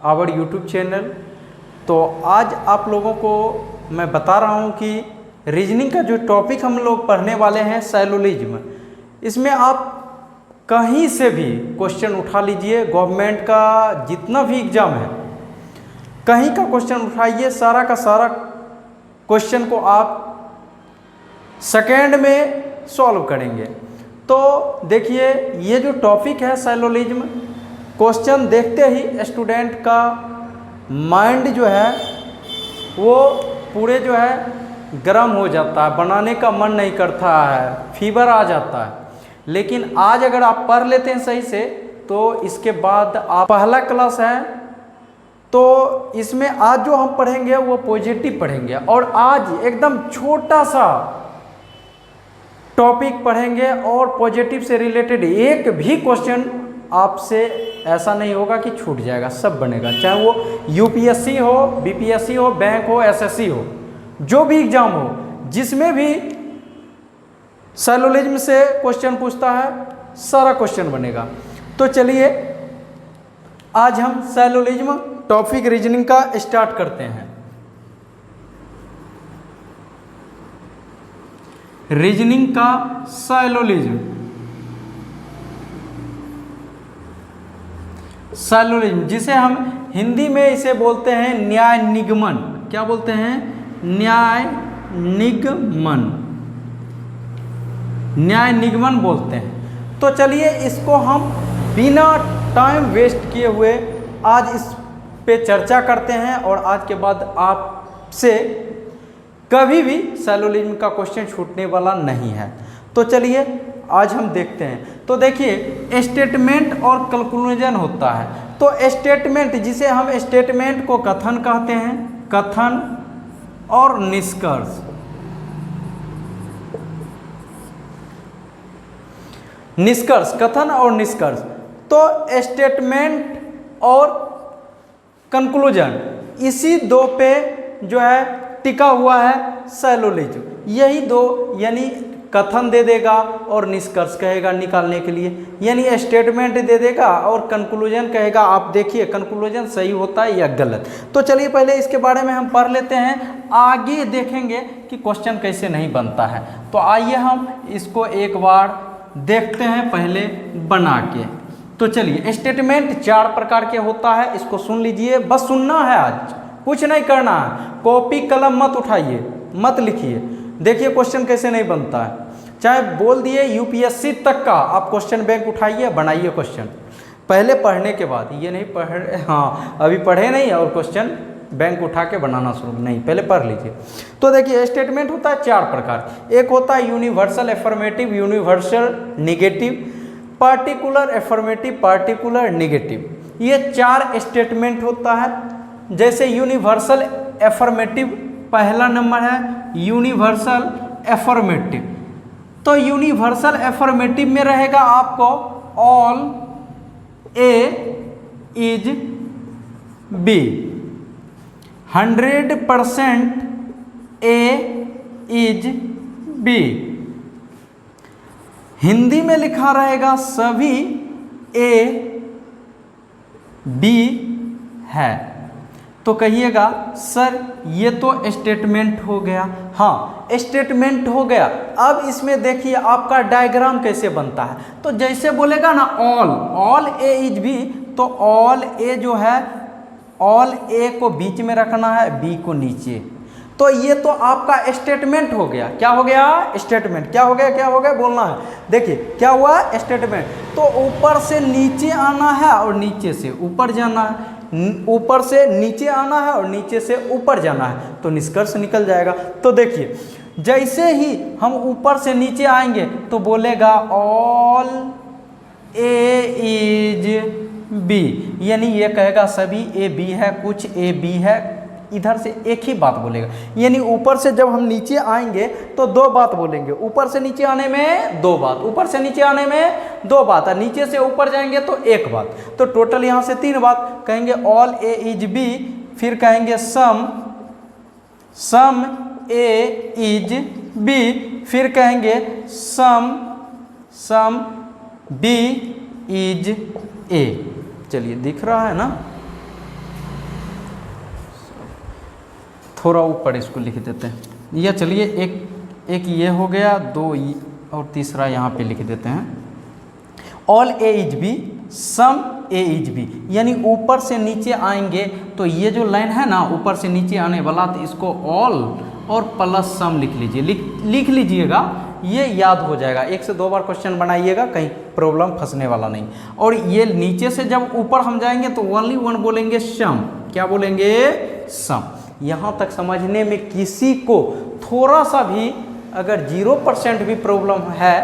Our YouTube channel. तो आज आप लोगों को मैं बता रहा हूं कि रीजनिंग का जो टॉपिक हम लोग पढ़ने वाले हैं सैलोलिज्म, इसमें आप कहीं से भी क्वेश्चन उठा लीजिए। गवर्नमेंट का जितना भी एग्ज़ाम है कहीं का क्वेश्चन उठाइए, सारा का सारा क्वेश्चन को आप सेकेंड में सॉल्व करेंगे। तो देखिए ये जो टॉपिक है सैलोलिज्म, क्वेश्चन देखते ही स्टूडेंट का माइंड जो है वो पूरे जो है गर्म हो जाता है, बनाने का मन नहीं करता है, फीवर आ जाता है। लेकिन आज अगर आप पढ़ लेते हैं सही से तो इसके बाद आप पहला क्लास है तो इसमें आज जो हम पढ़ेंगे वो पॉजिटिव पढ़ेंगे। और आज एकदम छोटा सा टॉपिक पढ़ेंगे और पॉजिटिव से रिलेटेड एक भी क्वेश्चन आपसे ऐसा नहीं होगा कि छूट जाएगा, सब बनेगा। चाहे वो यूपीएससी हो, बीपीएससी हो, बैंक हो, एसएससी हो, जो भी एग्जाम हो, जिसमें भी सैलोलिज्म से क्वेश्चन पूछता है सारा क्वेश्चन बनेगा। तो चलिए आज हम सैलोलिज्म टॉपिक रीजनिंग का स्टार्ट करते हैं। रीजनिंग का सैलोलिज्म, सैलोलिज्म जिसे हम हिंदी में इसे बोलते हैं न्याय निगमन। क्या बोलते हैं? न्याय निगमन, न्याय निगमन बोलते हैं। तो चलिए इसको हम बिना टाइम वेस्ट किए हुए आज इस पे चर्चा करते हैं और आज के बाद आपसे कभी भी सैलोलिज्म का क्वेश्चन छूटने वाला नहीं है। तो चलिए आज हम देखते हैं। तो देखिए स्टेटमेंट और कंक्लूजन होता है। तो स्टेटमेंट, जिसे हम स्टेटमेंट को कथन कहते हैं, कथन और निष्कर्ष। निष्कर्ष, कथन और निष्कर्ष। तो स्टेटमेंट और कंक्लूजन, इसी दो पे जो है टिका हुआ है सैलोलिज्म। यही दो, यानी कथन दे देगा और निष्कर्ष कहेगा निकालने के लिए, यानी स्टेटमेंट दे देगा और कंक्लूजन कहेगा। आप देखिए कंक्लूजन सही होता है या गलत। तो चलिए पहले इसके बारे में हम पढ़ लेते हैं, आगे देखेंगे कि क्वेश्चन कैसे नहीं बनता है। तो आइए हम इसको एक बार देखते हैं पहले बना के। तो चलिए स्टेटमेंट 4 प्रकार के होता है, इसको सुन लीजिए, बस सुनना है, आज कुछ नहीं करना है। कॉपी कलम मत उठाइए, मत लिखिए। देखिए क्वेश्चन कैसे नहीं बनता है। चाहे बोल दिए यूपीएससी तक का आप क्वेश्चन बैंक उठाइए, बनाइए क्वेश्चन पहले पढ़ने के बाद। ये नहीं पढ़, हाँ अभी पढ़े नहीं और क्वेश्चन बैंक उठा के बनाना शुरू नहीं, पहले पढ़ लीजिए। तो देखिए स्टेटमेंट होता है 4 प्रकार। एक होता है universal affirmative, universal negative, particular affirmative, particular negative. ये 4 स्टेटमेंट होता है। जैसे यूनिवर्सल एफर्मेटिव पहला नंबर है यूनिवर्सल एफर्मेटिव। तो यूनिवर्सल एफर्मेटिव में रहेगा आपको all A is B, 100% A is B. Hindi में लिखा रहेगा सभी ए बी है। तो कहिएगा सर ये तो स्टेटमेंट हो गया। हाँ स्टेटमेंट हो गया। अब इसमें देखिए आपका डायग्राम कैसे बनता है। तो जैसे बोलेगा ना ऑल ए इज बी, तो ऑल ए जो है, ऑल ए को बीच में रखना है, बी को नीचे। तो ये तो आपका स्टेटमेंट हो गया। क्या हो गया? स्टेटमेंट। क्या हो गया? क्या हो गया बोलना है। देखिए क्या हुआ? स्टेटमेंट। तो ऊपर से नीचे आना है और नीचे से ऊपर जाना है, ऊपर से नीचे आना है और नीचे से ऊपर जाना है, तो निष्कर्ष निकल जाएगा। तो देखिए जैसे ही हम ऊपर से नीचे आएंगे तो बोलेगा ऑल ए इज बी, यानी ये कहेगा सभी ए बी है, कुछ ए बी है। इधर से एक ही बात बोलेगा, यानी ऊपर से जब हम नीचे आएंगे तो 2 बात बोलेंगे। ऊपर से नीचे आने में 2 बात, ऊपर से नीचे आने में 2 बात, और नीचे से ऊपर जाएंगे तो 1 बात। तो टोटल यहाँ से 3 बात कहेंगे। ऑल ए इज बी, फिर कहेंगे सम ए इज बी, फिर कहेंगे सम बी इज ए। चलिए दिख रहा है ना। थोड़ा ऊपर इसको लिख देते हैं, या चलिए एक ये हो गया, दो और तीसरा यहाँ पे लिख देते हैं। All A is B, some A is B, यानी ऊपर से नीचे आएंगे तो ये जो लाइन है ना ऊपर से नीचे आने वाला, तो इसको ऑल और प्लस सम लिख लीजिए, लिख लीजिएगा, ये याद हो जाएगा। 1 से 2 बार क्वेश्चन बनाइएगा, कहीं प्रॉब्लम फंसने वाला नहीं। और ये नीचे से जब ऊपर हम जाएंगे तो ओनली वन बोलेंगे सम, क्या बोलेंगे? सम। यहाँ तक समझने में किसी को थोड़ा सा भी अगर 0% भी प्रॉब्लम है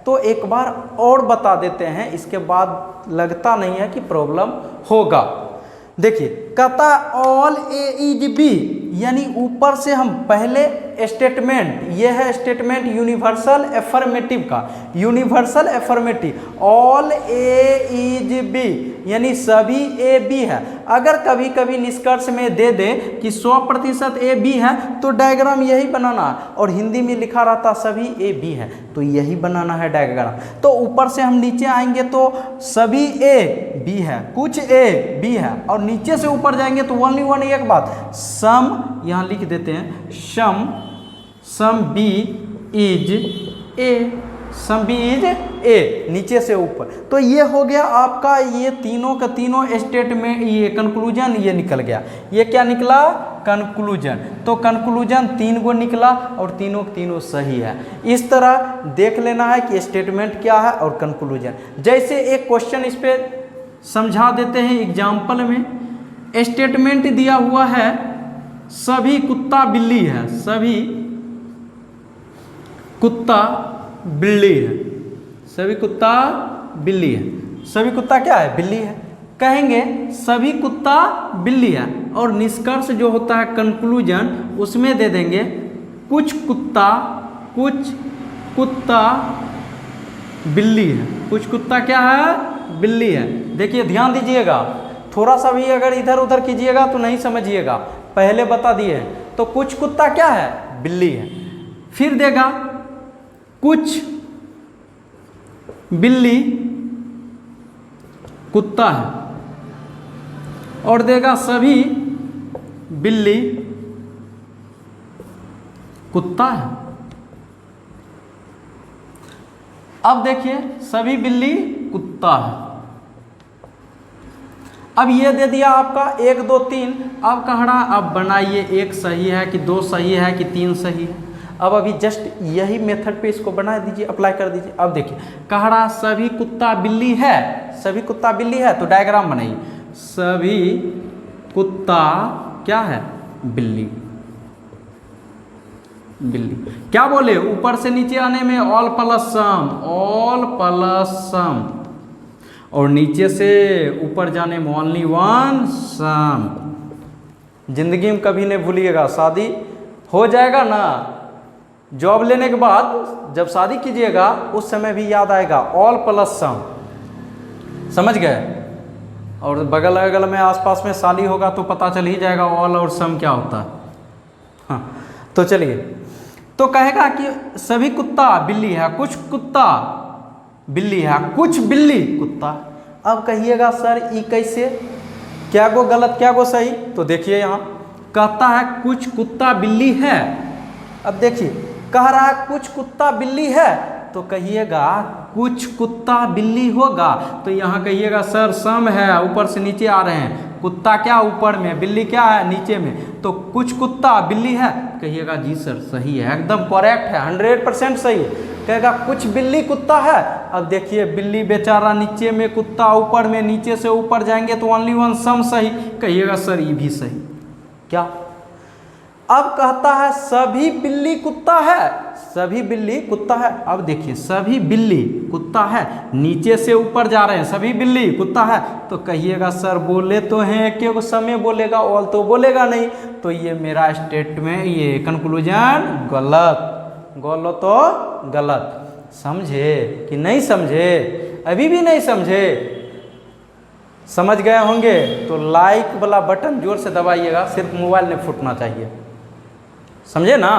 तो एक बार और बता देते हैं, इसके बाद लगता नहीं है कि प्रॉब्लम होगा। देखिए कहता ऑल ए इज बी, यानी ऊपर से हम पहले स्टेटमेंट, ये है स्टेटमेंट यूनिवर्सल एफर्मेटिव का, universal affirmative, all A is B यानी सभी ए बी है। अगर कभी कभी निष्कर्ष में दे दे कि 100% ए बी है तो डायग्राम यही बनाना है, और हिंदी में लिखा रहता सभी ए बी है तो यही बनाना है डायग्राम। तो ऊपर से हम नीचे आएंगे तो सभी ए बी है, कुछ ए बी है, और नीचे से ऊपर जाएंगे तो ओनली वन एक बात, सम, यहाँ लिख देते हैं some B is A, some B is A, नीचे से ऊपर। तो ये हो गया आपका, ये तीनों का तीनों स्टेटमेंट, ये कंक्लूजन ये निकल गया। ये क्या निकला? कंक्लूजन। तो कंक्लूजन 3 गो निकला और तीनों के तीनों सही है। इस तरह देख लेना है कि स्टेटमेंट क्या है और कंक्लूजन। जैसे एक क्वेश्चन इस पर समझा देते हैं एग्जाम्पल में। स्टेटमेंट दिया हुआ है सभी कुत्ता बिल्ली है, सभी कुत्ता बिल्ली है, सभी कुत्ता बिल्ली है, सभी कुत्ता क्या है? बिल्ली है। कहेंगे सभी कुत्ता बिल्ली है, और निष्कर्ष जो होता है कंक्लूजन, उसमें दे देंगे कुछ कुत्ता बिल्ली है, कुछ कुत्ता क्या है? बिल्ली है। देखिए ध्यान दीजिएगा, थोड़ा सा भी अगर इधर उधर कीजिएगा तो नहीं समझिएगा, पहले बता दिए। तो कुछ कुत्ता क्या है? बिल्ली है। फिर देगा कुछ बिल्ली कुत्ता है, और देगा सभी बिल्ली कुत्ता है। अब देखिए सभी बिल्ली कुत्ता है। अब ये दे दिया आपका 1 2 3। अब कह रहा अब बनाइए, 1 सही है कि 2 सही है कि 3 सही है। अब अभी जस्ट यही मेथड पे इसको बना दीजिए, अप्लाई कर दीजिए। अब देखिए कह रहा सभी कुत्ता बिल्ली है, सभी कुत्ता बिल्ली है, तो डायग्राम बनाइए, सभी कुत्ता क्या है? बिल्ली, बिल्ली। क्या बोले? ऊपर से नीचे आने में ऑल प्लस सम, और नीचे से ऊपर जाने में ओनली वन सम। जिंदगी में कभी नहीं भूलिएगा, शादी हो जाएगा ना, जॉब लेने के बाद जब शादी कीजिएगा उस समय भी याद आएगा ऑल प्लस सम, समझ गए? और बगल अगल में आसपास में साली होगा तो पता चल ही जाएगा ऑल और सम क्या होता है। हाँ तो चलिए, तो कहेगा कि सभी कुत्ता बिल्ली है, कुछ कुत्ता बिल्ली है, कुछ बिल्ली कुत्ता। अब कहिएगा सर ये कैसे, क्या गो गलत क्या गो सही? तो देखिए यहाँ कहता है कुछ कुत्ता बिल्ली है। अब देखिए कह रहा है कुछ कुत्ता बिल्ली है, तो कहिएगा कुछ कुत्ता बिल्ली होगा, तो यहाँ कहिएगा सर सम है, ऊपर से नीचे आ रहे हैं, कुत्ता क्या ऊपर में, बिल्ली क्या है नीचे में, तो कुछ कुत्ता बिल्ली है। कहिएगा जी सर सही है, एकदम करेक्ट है, 100% सही है। कहेगा कुछ बिल्ली कुत्ता है। अब देखिए बिल्ली बेचारा नीचे में, कुत्ता ऊपर में, नीचे से ऊपर जाएंगे तो ओनली वन सम सही। कहिएगा सर ये भी सही। क्या? अब कहता है सभी बिल्ली कुत्ता है, सभी बिल्ली कुत्ता है। अब देखिए सभी बिल्ली कुत्ता है, नीचे से ऊपर जा रहे हैं, सभी बिल्ली कुत्ता है, तो कहिएगा सर बोले तो हैं, क्यों समय बोलेगा, ऑल तो बोलेगा नहीं, तो ये मेरा स्टेटमेंट, ये कंक्लूजन गलत, गलत तो गलत। समझे कि नहीं समझे? अभी भी नहीं समझे? समझ गए होंगे तो लाइक वाला बटन जोर से दबाइएगा, सिर्फ मोबाइल नहीं फूटना चाहिए, समझे ना?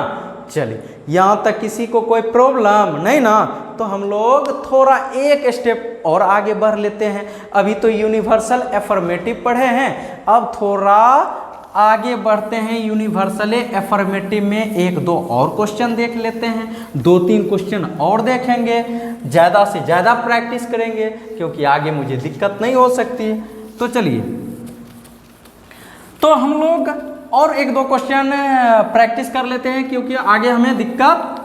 चलिए यहाँ तक किसी को कोई प्रॉब्लम नहीं ना, तो हम लोग थोड़ा एक स्टेप और आगे बढ़ लेते हैं। अभी तो यूनिवर्सल एफर्मेटिव पढ़े हैं, अब थोड़ा आगे बढ़ते हैं यूनिवर्सल एफर्मेटिव में, एक दो और क्वेश्चन देख लेते हैं, दो तीन क्वेश्चन और देखेंगे, ज़्यादा से ज़्यादा प्रैक्टिस करेंगे क्योंकि आगे मुझे दिक्कत नहीं हो सकती है। तो चलिए, तो हम लोग और एक दो क्वेश्चन प्रैक्टिस कर लेते हैं क्योंकि आगे हमें दिक्कत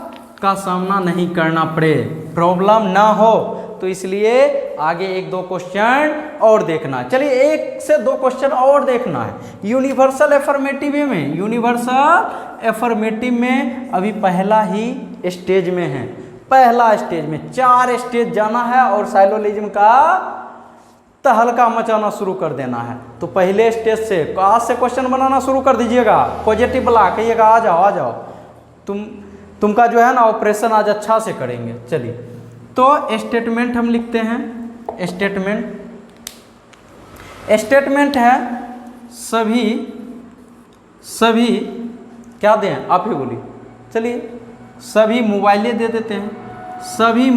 का सामना नहीं करना पड़े, प्रॉब्लम ना हो, तो इसलिए आगे एक दो क्वेश्चन और देखना है। चलिए, एक से दो क्वेश्चन और देखना है यूनिवर्सल एफर्मेटिव में। यूनिवर्सल एफर्मेटिव में अभी पहला ही स्टेज में है, पहला स्टेज में 4 स्टेज जाना है और साइलोलिज्म का तहलका मचाना शुरू कर देना है। तो पहले स्टेज से आज से क्वेश्चन बनाना शुरू कर दीजिएगा, पॉजिटिव वाला, कहिएगा आ जाओ आ जाओ, तुमका जो है ना ऑपरेशन आज अच्छा से करेंगे। चलिए, तो स्टेटमेंट हम लिखते हैं। स्टेटमेंट है सभी क्या दें, आप ही बोलिए। चलिए, सभी मोबाइलें दे देते हैं, सभी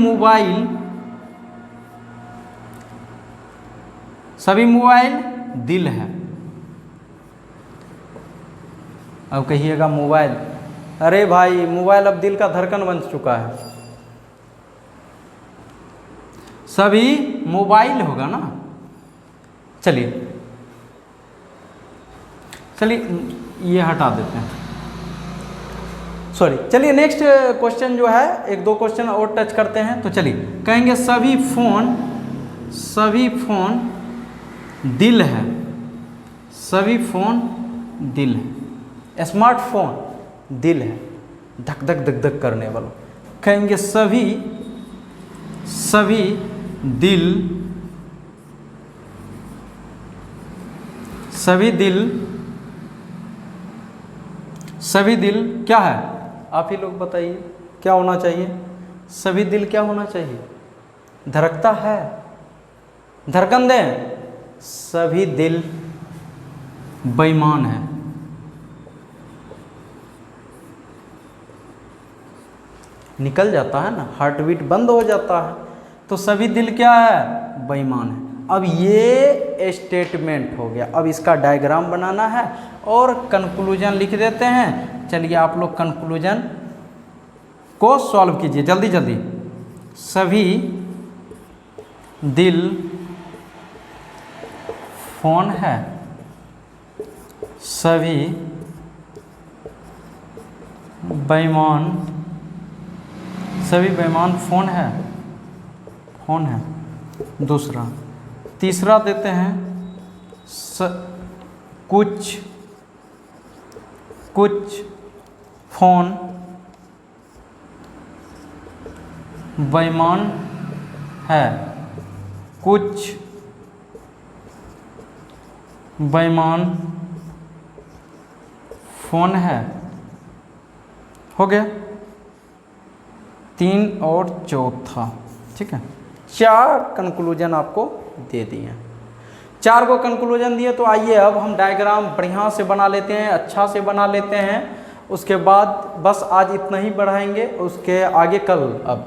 मोबाइल दिल है। अब कहिएगा मोबाइल, अरे भाई मोबाइल अब दिल का धड़कन बन चुका है। सभी मोबाइल होगा ना। चलिए ये हटा देते हैं, सॉरी। चलिए नेक्स्ट क्वेश्चन जो है, एक दो क्वेश्चन और टच करते हैं। तो चलिए कहेंगे सभी फोन दिल है, सभी फोन दिल है। स्मार्टफोन दिल है, धक धक धक धक करने वाला। कहेंगे सभी दिल क्या है, आप ही लोग बताइए क्या होना चाहिए। सभी दिल क्या होना चाहिए, धड़कता है, धड़कन दें। सभी दिल बेईमान है, निकल जाता है ना, हार्ट बीट बंद हो जाता है। तो सभी दिल क्या है, बेईमान है। अब ये स्टेटमेंट हो गया। अब इसका डायग्राम बनाना है और कंक्लूजन लिख देते हैं। चलिए आप लोग कंक्लूजन को सॉल्व कीजिए जल्दी जल्दी। सभी दिल फोन है, सभी बेईमान फोन है। दूसरा, तीसरा देते हैं कुछ फोन बेईमान है, कुछ बेईमान फोन है। हो गया 3 और चौथा, ठीक है। 4 कंक्लूजन आपको दे दिए, 4 को कंक्लूजन दिए। तो आइए अब हम डायग्राम बढ़िया से बना लेते हैं, अच्छा से बना लेते हैं। उसके बाद बस आज इतना ही बढ़ाएंगे, उसके आगे कल। अब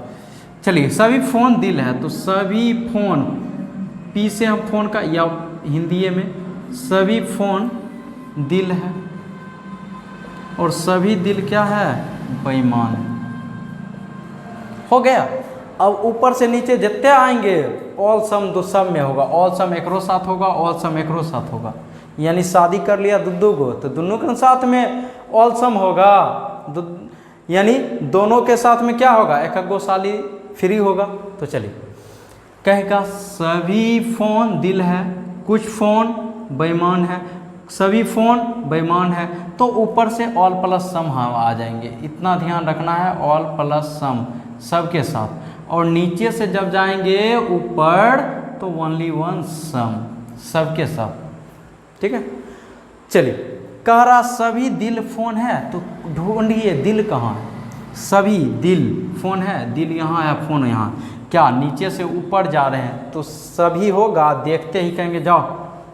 चलिए, सभी फोन दिल है, तो सभी फोन, पी से हम फोन का, या हिंदी में सभी फोन दिल है और सभी दिल क्या है, बेईमान है। हो गया। अब ऊपर से नीचे जितने आएंगे ऑल सम दो सब में होगा, ऑल सम एकरो साथ होगा, ऑल सम एकरो साथ होगा। यानी शादी कर लिया दुद्दू को तो दोनों के साथ में ऑल सम होगा, यानी दोनों के साथ में क्या होगा, एक गो साली फ्री होगा। तो चलिए कहेगा सभी फोन दिल है, कुछ फोन बेईमान है, सभी फोन बेईमान है। तो ऊपर से ऑल प्लस सम हम आ जाएंगे, इतना ध्यान रखना है, ऑल प्लस सम सबके साथ। और नीचे से जब जाएंगे ऊपर तो ओनली वन सम सबके साथ, ठीक है। चलिए, कह रहा सभी दिल फोन है, तो ढूंढिए दिल कहाँ है। सभी दिल फोन है, दिल यहाँ है, फोन यहाँ। क्या नीचे से ऊपर जा रहे हैं तो सभी होगा, देखते ही कहेंगे जाओ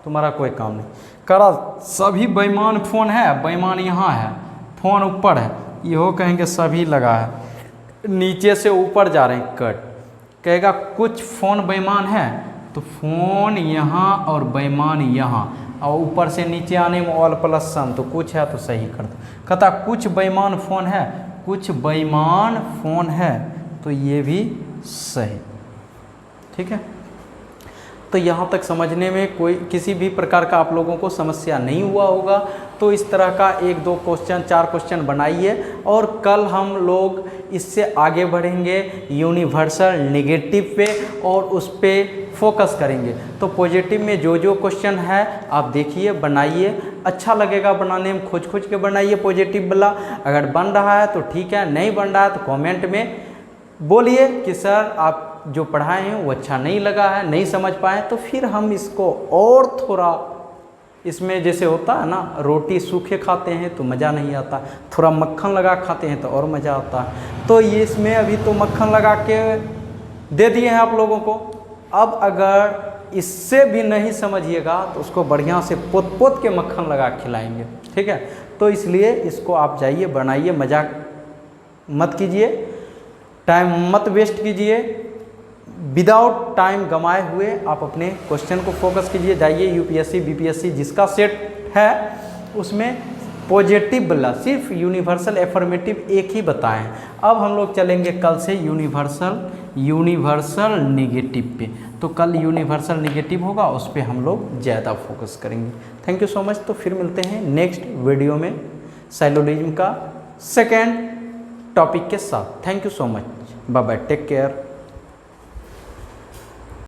तुम्हारा कोई काम नहीं। कह रहा सभी बेईमान फोन है, बेईमान यहाँ है, फोन ऊपर है, यो कहेंगे सभी लगा है। नीचे से ऊपर जा रहे हैं, कट। कहेगा कुछ फ़ोन बेईमान है, तो फ़ोन यहाँ और बेईमान यहाँ। और ऊपर से नीचे आने में ऑल प्लस सम, तो कुछ है तो सही कर दो। कहता कुछ बेईमान फ़ोन है, कुछ बेईमान फ़ोन है, तो ये भी सही। ठीक है, तो यहाँ तक समझने में कोई किसी भी प्रकार का आप लोगों को समस्या नहीं हुआ होगा। तो इस तरह का 1-2 क्वेश्चन 4 क्वेश्चन बनाइए और कल हम लोग इससे आगे बढ़ेंगे यूनिवर्सल नेगेटिव पे और उस पर फोकस करेंगे। तो पॉजिटिव में जो जो क्वेश्चन है आप देखिए, बनाइए, अच्छा लगेगा बनाने में, खोज खोज के बनाइए पॉजिटिव वाला। अगर बन रहा है तो ठीक है, नहीं बन रहा है तो कमेंट में बोलिए कि सर आप जो पढ़ाए हैं वो अच्छा नहीं लगा है, नहीं समझ पाए, तो फिर हम इसको और थोड़ा, इसमें जैसे होता है ना, रोटी सूखे खाते हैं तो मज़ा नहीं आता, थोड़ा मक्खन लगा खाते हैं तो और मज़ा आता है। तो ये इसमें अभी तो मक्खन लगा के दे दिए हैं आप लोगों को। अब अगर इससे भी नहीं समझिएगा तो उसको बढ़िया से पोत पोत के मक्खन लगा खिलाएंगे। ठीक है, तो इसलिए इसको आप जाइए बनाइए, मजाक मत कीजिए, टाइम मत वेस्ट कीजिए, विदाउट टाइम गंवाए हुए आप अपने क्वेश्चन को फोकस कीजिए। जाइए यूपीएससी बीपीएससी जिसका सेट है उसमें पॉजिटिव वाला सिर्फ यूनिवर्सल एफर्मेटिव एक ही बताएं। अब हम लोग चलेंगे कल से यूनिवर्सल नेगेटिव पे, तो कल यूनिवर्सल नेगेटिव होगा, उस पर हम लोग ज़्यादा फोकस करेंगे। Thank you so much. तो फिर मिलते हैं नेक्स्ट वीडियो में साइलोजिज्म का सेकेंड टॉपिक के साथ। Thank you so much, bye bye, take care.